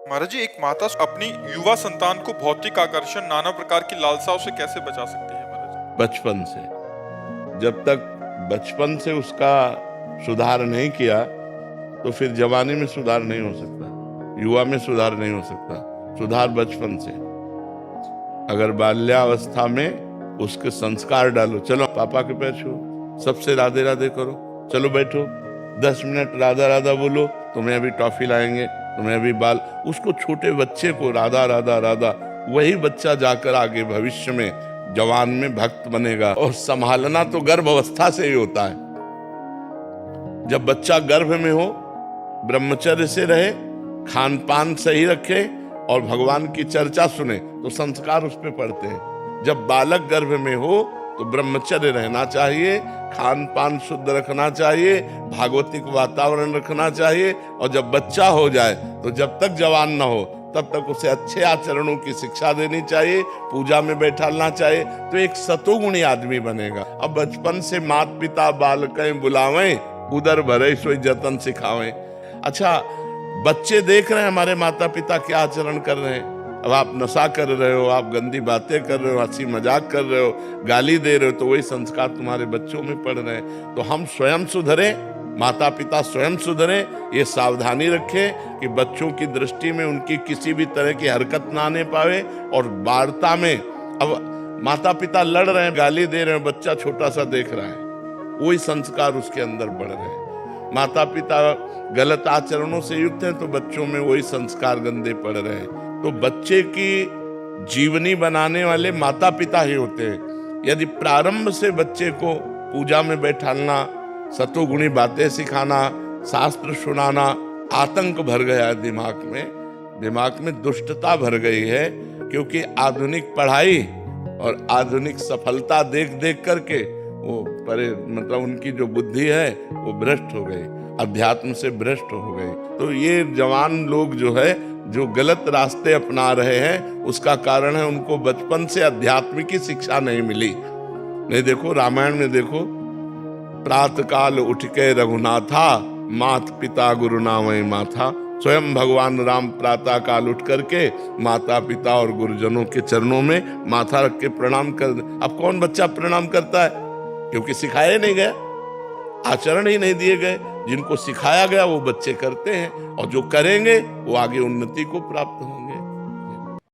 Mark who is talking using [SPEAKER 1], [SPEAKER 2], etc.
[SPEAKER 1] महाराज जी, एक माता अपनी युवा संतान को भौतिक आकर्षण, नाना प्रकार की लालसाओं से कैसे बचा सकती है महाराज?
[SPEAKER 2] बचपन से। जब तक बचपन से उसका सुधार नहीं किया तो फिर जवानी में सुधार नहीं हो सकता, युवा में सुधार नहीं हो सकता। सुधार बचपन से। अगर बाल्यावस्था में उसके संस्कार डालो, चलो पापा के पैर छुओ, सबसे राधे राधे करो, चलो बैठो 10 मिनट राधा राधा बोलो, तुम्हें अभी टॉफी लाएंगे, तुम्हें अभी बाल। उसको छोटे बच्चे को राधा राधा राधा, वही बच्चा जाकर आगे भविष्य में जवान में भक्त बनेगा। और संभालना तो गर्भ अवस्था से ही होता है। जब बच्चा गर्भ में हो, ब्रह्मचर्य से रहे, खान पान सही रखे और भगवान की चर्चा सुने तो संस्कार उस पे पड़ते हैं। जब बालक गर्भ में हो तो ब्रह्मचर्य रहना चाहिए, खान पान शुद्ध रखना चाहिए, भागवतिक वातावरण रखना चाहिए। और जब बच्चा हो जाए तो जब तक जवान ना हो तब तक उसे अच्छे आचरणों की शिक्षा देनी चाहिए, पूजा में बैठालना चाहिए, तो एक सतोगुणी आदमी बनेगा। अब बचपन से माता पिता बालकें बुलावें, उदर भरे सोई जतन सिखावें। अच्छा, बच्चे देख रहे हैं हमारे माता पिता क्या आचरण कर रहे हैं। अब आप नशा कर रहे हो, आप गंदी बातें कर रहे हो, हंसी मजाक कर रहे हो, गाली दे रहे हो, तो वही संस्कार तुम्हारे बच्चों में पड़ रहे हैं। तो हम स्वयं सुधरे, माता पिता स्वयं सुधरे, ये सावधानी रखें कि बच्चों की दृष्टि में उनकी किसी भी तरह की हरकत ना आने पावे। और वार्ता में अब माता पिता लड़ रहे हैं, गाली दे रहे हैं, बच्चा छोटा सा देख रहा है, वही संस्कार उसके अंदर बढ़ रहे हैं। माता पिता गलत आचरणों से युक्त हैं तो बच्चों में वही संस्कार गंदे पड़ रहे हैं। तो बच्चे की जीवनी बनाने वाले माता पिता ही होते हैं। यदि प्रारंभ से बच्चे को पूजा में बैठालना, सतोगुणी बातें सिखाना, शास्त्र सुनाना, आतंक भर गया है दिमाग में दुष्टता भर गई है, क्योंकि आधुनिक पढ़ाई और आधुनिक सफलता देख देख करके वो मतलब उनकी जो बुद्धि है वो भ्रष्ट हो गई, अध्यात्म से भ्रष्ट हो गई। तो ये जवान लोग जो है, जो गलत रास्ते अपना रहे हैं, उसका कारण है उनको बचपन से अध्यात्म की शिक्षा नहीं मिली। नहीं, देखो रामायण में देखो, प्रातः काल उठ के रघुनाथा, मात पिता गुरु नामय माथा। स्वयं भगवान राम प्रातः काल उठ करके माता पिता और गुरुजनों के चरणों में माथा रख के प्रणाम कर। अब कौन बच्चा प्रणाम करता है? क्योंकि सिखाया नहीं गया, आचरण ही नहीं दिए गए। जिनको सिखाया गया वो बच्चे करते हैं, और जो करेंगे वो आगे उन्नति को प्राप्त होंगे।